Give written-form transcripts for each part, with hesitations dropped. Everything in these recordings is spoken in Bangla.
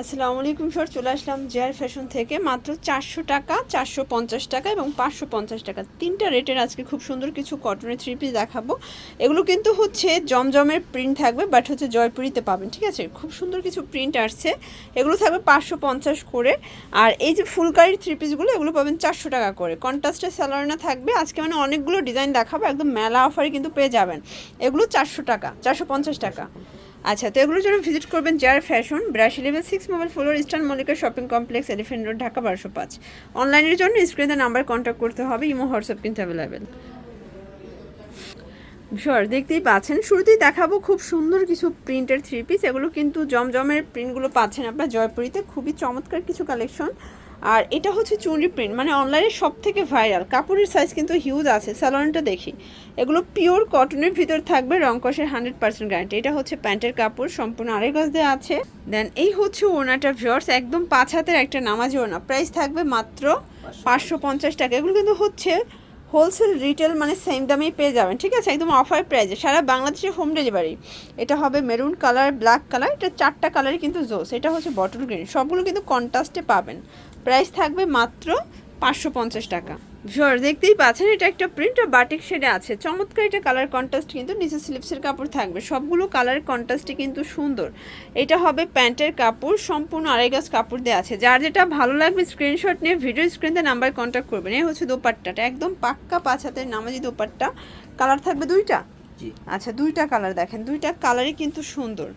আসসালামু আলাইকুম স্যার, চলে আসলাম জেআর ফ্যাশন থেকে। মাত্র 400 টাকা, 450 টাকা এবং 550 টাকা, তিনটা রেটের আজকে খুব সুন্দর কিছু কটনের থ্রি পিস দেখাবো। এগুলো কিন্তু হচ্ছে জমজমের প্রিন্ট থাকবে, বাট হচ্ছে জয়পুরিতে পাবেন, ঠিক আছে। খুব সুন্দর কিছু প্রিন্ট আসছে, এগুলো থাকবে 550 করে। আর এই যে ফুলকারির থ্রি পিসগুলো, এগুলো পাবেন 400 টাকা করে। কন্ট্রাস্টের স্যালোয়ারনা থাকবে আজকে, মানে অনেকগুলো ডিজাইন দেখাবো, একদম মেলা অফারে কিন্তু পেয়ে যাবেন। এগুলো 400 টাকা, 450 টাকা। আচ্ছা, তো এগুলোর জন্য ভিজিট করবেন JR fashion, 82 level 6 mobile floor, eastern Mallika shopping complex, elephant road, Dhaka 1205। অনলাইনের জন্য স্ক্রিনে নাম্বার কন্ট্যাক্ট করতে হবে, ইমো হোয়াটসঅ্যাপ কিন্তু অ্যাভেলেবেল। শিওর, দেখতেই পাচ্ছেন শুরুতেই দেখাবো খুব সুন্দর কিছু প্রিন্টের থ্রি পিস। এগুলো কিন্তু জমজমের প্রিন্টগুলো পাচ্ছেন আপনার জয়পুরিতে, খুবই চমৎকার কিছু কালেকশন। আর এটা হচ্ছে চুনরি প্রিন্ট, মানে অনলাইনে সব থেকে ভাইরাল। কাপড়ের সাইজ কিন্তু হিউজ আছে, স্যালোনটা দেখি। এগুলো পিওর কটনের ভিতর থাকবে, রংকশের 100% গ্যারান্টি। এটা হচ্ছে প্যান্টের কাপড়, সম্পূর্ণ আড়াই গজ দেওয়া আছে। দেন এই হচ্ছে ওড়নাটা ভিউয়ার্স, একদম 5 হাতের একটা নামাজি ওড়না। প্রাইস থাকবে মাত্র 550 টাকা। এগুলো কিন্তু হচ্ছে হোলসেল রিটেল, মানে সেম দামেই পেয়ে যাবেন, ঠিক আছে, একদম অফার প্রাইসে সারা বাংলাদেশে হোম ডেলিভারি। এটা হবে মেরুন কালার, ব্ল্যাক কালার, এটা 4টা কালারই কিন্তু জোস। এটা হচ্ছে বটল গ্রিন, সবগুলো কিন্তু কন্ট্রাস্টে পাবেন। প্রাইস থাকবে মাত্র 550 টাকা। জোর, দেখতেই পাচ্ছেন এটা একটা প্রিন্ট আর বাটিক শেডে আছে, চমৎকার এটা কালার কন্ট্রাস্ট, কিন্তু নিচে স্লিপসের কাপড় থাকবে, সবগুলো কালার কন্ট্রাস্টে কিন্তু সুন্দর। এটা হবে প্যান্টের কাপড়, সম্পূর্ণ আড়াই গজ কাপড় দেওয়া আছে। যার যেটা ভালো লাগবে স্ক্রিনশট নিয়ে ভিডিও স্ক্রিনে নাম্বার কন্ট্যাক্ট করবেন। এই হচ্ছে দোপাট্টাটা, একদম পাক্কা 5 হাতের নামাজি দোপাট্টা। কালার থাকবে দুইটা। আচ্ছা, দুইটা কালার দেখেন, দুইটা কালারই কিন্তু সুন্দর।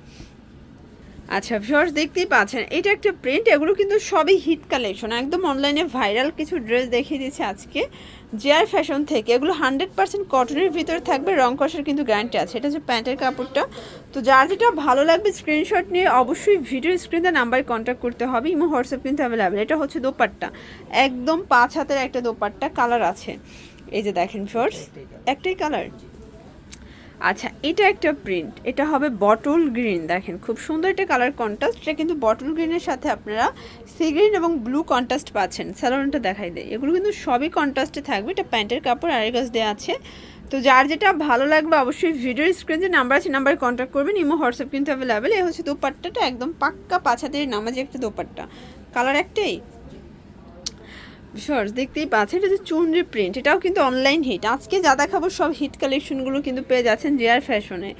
আচ্ছা ভিউয়ার্স, দেখতেই পাচ্ছেন এটা একটা প্রিন্ট। এগুলো কিন্তু সবই হিট কালেকশন, একদম অনলাইনে ভাইরাল কিছু ড্রেস দেখিয়ে দিচ্ছে আজকে জেআর ফ্যাশন থেকে। এগুলো 100% কটনের ভিতরে থাকবে, রং কষের কিন্তু গ্যারান্টি আছে। এটা হচ্ছে প্যান্টের কাপড়টা। তো যার যেটা ভালো লাগবে স্ক্রিনশট নিয়ে অবশ্যই ভিডিও স্ক্রিনে নাম্বারে কন্ট্যাক্ট করতে হবে, ইমো হোয়াটসঅ্যাপ কিন্তু অ্যাভেলেবেল। এটা হচ্ছে দোপাট্টা, একদম 5 হাতের একটা দোপাট্টা, কালার আছে এই যে দেখেন ভিউয়ার্স, একটাই কালার। আচ্ছা, এটা একটা প্রিন্ট, এটা হবে বটল গ্রিন, দেখেন খুব সুন্দর একটা কালার কন্ট্রাস্ট। এটা কিন্তু বটল গ্রিনের সাথে আপনারা সি গ্রিন এবং ব্লু কন্ট্রাস্ট পাচ্ছেন। স্যালোনটা দেখাই দেয়, এগুলো কিন্তু সবই কন্ট্রাস্টে থাকবে। এটা প্যান্টের কাপড়, আড়াই গজ দেওয়া আছে। তো যার যেটা ভালো লাগবে অবশ্যই ভিডিওর স্ক্রিনে যে নাম্বার আছে নাম্বারে কন্ট্যাক্ট করবেন, ইমো হোয়াটসঅ্যাপ কিন্তু অ্যাভেলেবেল। এই হচ্ছে দোপাট্টাটা, একদম পাক্কা 5 হাতের নামাজি একটা দোপাট্টা, কালার একটাই। শর্টস, দেখতেই পাচ্ছেন এটা যে চুনরি প্রিন্ট, এটাও কিন্তু অনলাইন হিট। আজকে যা দেখাবো সব হিট কালেকশনগুলো কিন্তু পেয়ে যাচ্ছেন জেআর ফ্যাশনে।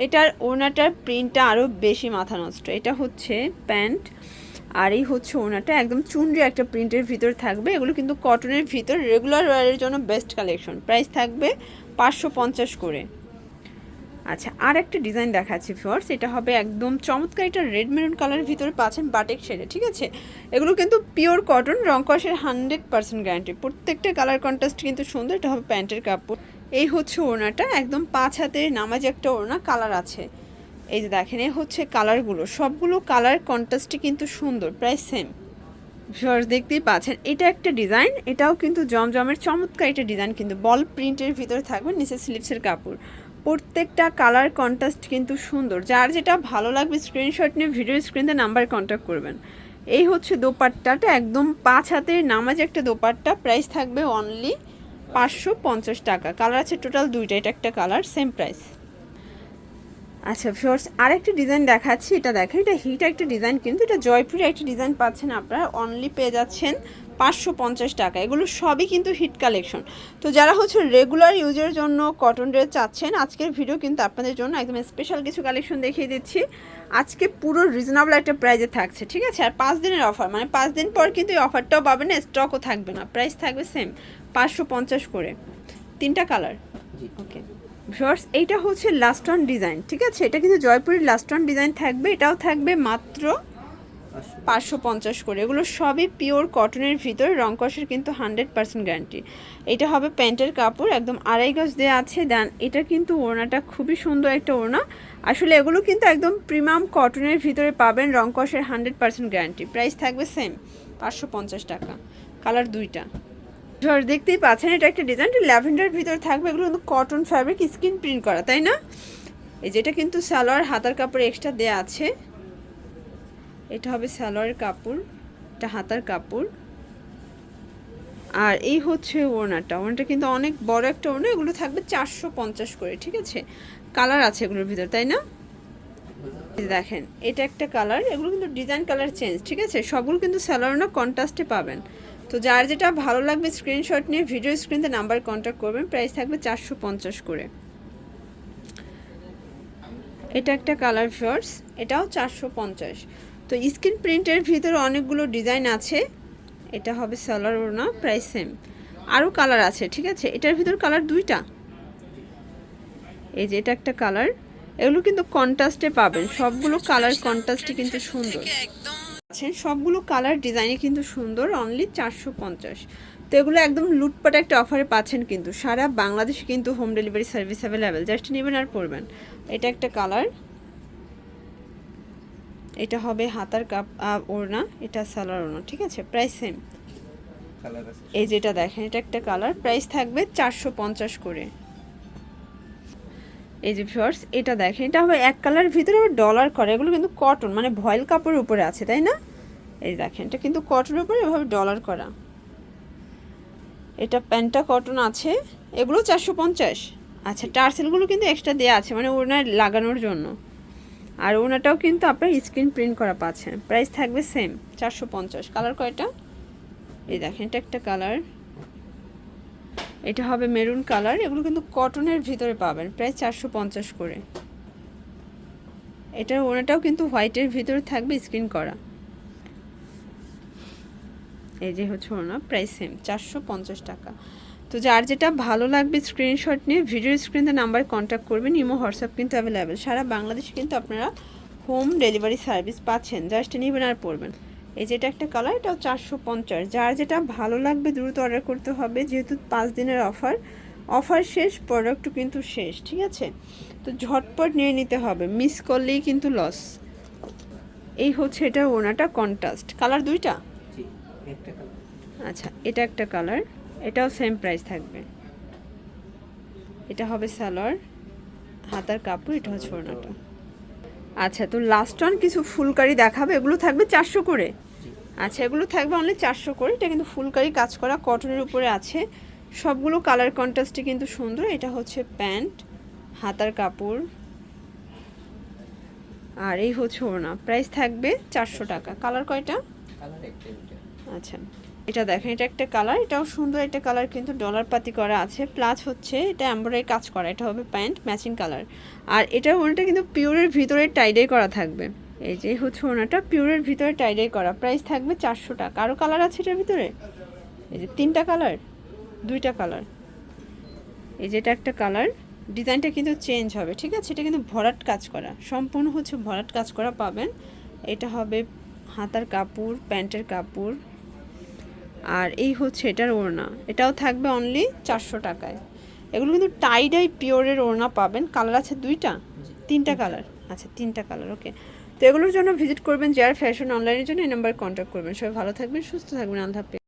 এটার ওনাটার প্রিন্টটা আরও বেশি মাথা নষ্ট। এটা হচ্ছে প্যান্ট আর এই হচ্ছে ওনাটা, একদম চুনরি একটা প্রিন্টের ভিতর থাকবে। এগুলো কিন্তু কটনের ভিতর রেগুলার ওয়ারের জন্য বেস্ট কালেকশন। প্রাইস থাকবে 550 করে। আচ্ছা, আর একটা ডিজাইন দেখাচ্ছি ফিওর্স, এটা হবে একদম চমৎকার, এটা রেড মেরুন কালারের ভিতরে পাচ্ছেন বাটিক শেডে, ঠিক আছে। এগুলো কিন্তু পিওর কটন, রংকশের 100% গ্যারান্টি। প্রত্যেকটা কালার কন্ট্রাস্ট কিন্তু সুন্দর। এটা হবে প্যান্টের কাপড়, এই হচ্ছে ওড়নাটা, একদম 5 হাতের নামাজি একটা ওড়না, কালার আছে এই যে দেখেন। এই হচ্ছে কালারগুলো, সবগুলো কালার কন্ট্রাস্টই কিন্তু সুন্দর, প্রায় সেম। ভিউয়ার্স, দেখতেই পাচ্ছেন এটা একটা ডিজাইন, এটাও কিন্তু জমজমের চমৎকার একটা ডিজাইন, কিন্তু বল প্রিন্টের ভিতরে থাকবে, নিচে স্লিপসের কাপড়। প্রত্যেকটা কালার কন্ট্রাস্ট কিন্তু সুন্দর। যার যেটা ভালো লাগবে স্ক্রিনশট নিয়ে ভিডিও স্ক্রিনে নাম্বার কন্ট্যাক্ট করবেন। এই হচ্ছে দোপাট্টাটা, একদম 5 হাতের নামাজি একটা দোপাট্টা। প্রাইস থাকবে অনলি 550 টাকা। কালার আছে টোটাল দুইটা, এটা একটা কালার, সেম প্রাইস। আচ্ছা ভিউয়ার্স, আরেকটা ডিজাইন দেখাচ্ছি, এটা দেখেন এটা হিট একটা ডিজাইন, কিন্তু এটা জয়পুরে একটা ডিজাইন পাচ্ছেন আপনারা, অনলি পেয়ে যাচ্ছেন 550 টাকা। এগুলো সবই কিন্তু হিট কালেকশন। তো যারা হচ্ছে রেগুলার ইউজের জন্য কটন ড্রেস চাচ্ছেন, আজকের ভিডিও কিন্তু আপনাদের জন্য একদম স্পেশাল কিছু কালেকশন দেখিয়ে দিচ্ছি। আজকে পুরো রিজনেবল একটা প্রাইজে থাকছে, ঠিক আছে। আর 5 দিনের অফার, মানে 5 দিন পর কিন্তু এই অফারটাও পাবেন না, স্টকও থাকবে না। প্রাইস থাকবে সেম 550 করে, তিনটা কালার। ওকে ভিউয়ার্স, এইটা হচ্ছে লাস্ট ওয়ান ডিজাইন, ঠিক আছে। এটা কিন্তু জয়পুরের লাস্ট ওয়ান ডিজাইন থাকবে, এটাও থাকবে মাত্র 550 করে। এগুলো সবই পিওর কটনের ভিতরে, রংকশের কিন্তু 100% গ্যারান্টি। এটা হবে প্যান্টের কাপড়, একদম আড়াই গজ দেওয়া আছে। দেন এটা কিন্তু ওড়নাটা খুবই সুন্দর একটা ওড়না। আসলে এগুলো কিন্তু একদম প্রিমিয়াম কটনের ভিতরে পাবেন, রংকশের 100% গ্যারান্টি। প্রাইস থাকবে সেম 550 টাকা। কালার দুইটা। ধর, দেখতেই পাচ্ছেন এটা একটা ডিজাইন, ল্যাভেন্ডার ভিতরে থাকবে। এগুলো কিন্তু কটন ফ্যাব্রিক, স্কিন প্রিন্ট করা, তাই না। এই যেটা কিন্তু সালোয়ার, হাতার কাপড় এক্সট্রা দেয়া আছে। এটা হবে সালোয়ারের কাপড়, এটা হাতার কাপড়। আর এই হচ্ছে ওড়নাটা, ওড়নাটা কিন্তু অনেক বড় একটা ওড়না। এগুলো থাকবে 450 করে, ঠিক আছে। কালার আছে এগুলোর ভিতর, তাই না। দেখেন এটা একটা কালার, এগুলো কিন্তু ডিজাইন কালার চেঞ্জ, ঠিক আছে? সবগুলো কিন্তু সালোয়ার ওড়না কন্ট্রাস্টে পাবেন। তো যার যেটা ভালো লাগবে স্ক্রিনশট নিয়ে ভিডিও স্ক্রিনতে নাম্বার কন্ট্যাক্ট করবেন। প্রাইস থাকবে 450 করে। এটা একটা কালার ভিউয়ার্স, এটাও 450। তো স্ক্রিন প্রিন্টের ভিতরে অনেকগুলো ডিজাইন আছে। এটা হবে সালোয়ার ওড়না, প্রাইস সেম। আরও কালার আছে, ঠিক আছে? এটার ভিতর কালার দুইটা। এই যে এটা একটা কালার, এগুলো কিন্তু কন্ট্রাস্টে পাবেন, সবগুলো কালার কন্ট্রাস্টে কিন্তু সুন্দর আছে, সবগুলো কালার ডিজাইনে কিন্তু সুন্দর। অনলি 450। তো এগুলো একদম লুটপাট একটা অফারে পাচ্ছেন, কিন্তু সারা বাংলাদেশে কিন্তু home delivery service available, just নেবেন আর পরবেন। এটা একটা কালার, এটা হবে হাতার কাপ ওড়না, এটা সালোয়ার ওড়না, ঠিক আছে? Price same. এই যেটা দেখেন এটা একটা কালার, প্রাইস থাকবে 450 করে। এই যে ভিউয়ার্স এটা দেখেন, এটা হবে এক কালারের ভিতরে আবার ডলার করে, এগুলো কিন্তু কটন মানে ভয়েল কাপড়ের উপরে আছে, তাই না? এই দেখেন এটা কিন্তু কটনের উপরে এভাবে ডলার করা। এটা প্যান্টটা কটন আছে, এগুলো 450। আচ্ছা, টার্সেলগুলো কিন্তু এক্সট্রা দেওয়া আছে মানে ওড়নায় লাগানোর জন্য। আর ওড়নাটাও কিন্তু আপনার স্ক্রিন প্রিন্ট করা পাচ্ছেন। প্রাইস থাকবে সেম 450। কালার কয়টা? এই দেখেন এটা একটা কালার, এটা হবে মেরুন কালার, এগুলো কিন্তু কটনের ভিতরে পাবেন। প্রাইস 450 করে। এটার ওড়নাটাও কিন্তু হোয়াইটের ভিতরে থাকবে স্ক্রিন করা। এই যে হচ্ছে ওড়না, প্রাইস সেম 450 টাকা। তো যার যেটা ভালো লাগবে স্ক্রিনশট নিয়ে ভিডিও স্ক্রিনে নাম্বার কন্ট্যাক্ট করবেন। ইমো হোয়াটসঅ্যাপ কিন্তু অ্যাভেলেবেল, সারা বাংলাদেশে কিন্তু আপনারা হোম ডেলিভারি সার্ভিস পাচ্ছেন, জাস্ট নেবেন আর পড়বেন। এই যেটা একটা কালার, এটাও 450। যার যেটা ভালো লাগবে দ্রুত অর্ডার করতে হবে, যেহেতু 5 দিনের অফার শেষ, প্রোডাক্টও কিন্তু শেষ, ঠিক আছে? তো ঝটপট নিয়ে নিতে হবে, মিস করলেই কিন্তু লস। এই হচ্ছে এটা ওড়নাটা কন্ট্রাস্ট কালার দুইটা। আচ্ছা, এটা একটা কালার, এটাও সেম প্রাইস থাকবে। এটা হবে সালোয়ার, হাতার কাপড়, এটা হচ্ছে ওড়নাটা। আচ্ছা, তো লাস্ট ওয়ান কিছু ফুলকারি দেখাবে, এগুলো থাকবে 400 করে। আচ্ছা, এগুলো থাকবে অনলি 400 করে। এটা কিন্তু ফুলকারি কাজ করা কটনের উপরে আছে, সবগুলো কালার কন্ট্রাস্টে কিন্তু সুন্দর। এটা হচ্ছে প্যান্ট, হাতার কাপড়, আর এই হচ্ছে ওড়না। প্রাইস থাকবে 400 টাকা। কালার কয়টা? আচ্ছা, এটা দেখেন এটা একটা কালার, এটাও সুন্দর একটা কালার, কিন্তু ডলার পাতি করা আছে, প্লাস হচ্ছে এটা এমব্রয়ডারি কাজ করা। এটা হবে প্যান্ট, ম্যাচিং কালার। আর এটা ওড়নাটা কিন্তু পিওরের ভিতরে টাইডাই করা থাকবে। এই যে হচ্ছে ওড়নাটা পিওরের ভিতরে টাইডাই করা। প্রাইস থাকবে 400 টাকা। আরও কালার আছে এটার ভিতরে, এই যে 3টা কালার, 2টা কালার। এই যে এটা একটা কালার, ডিজাইনটা কিন্তু চেঞ্জ হবে, ঠিক আছে? এটা কিন্তু ভরাট কাজ করা, সম্পূর্ণ হচ্ছে ভরাট কাজ করা পাবেন। এটা হবে হাতার কাপড়, প্যান্টের কাপড়, আর এই হচ্ছে এটার ওড়না। এটাও থাকবে অনলি 400 টাকায়। এগুলো কিন্তু টাইডাই পিওরের ওড়না পাবেন। কালার আছে 3টা কালার। আচ্ছা, 3টা কালার, ওকে। তো এগুলোর জন্য ভিজিট করবেন জেআর ফ্যাশন অনলাইনের জন্য, এই নাম্বারে কন্ট্যাক্ট করবেন। সবাই ভালো থাকবেন, সুস্থ থাকবেন, আল্লাহ হাফেজ।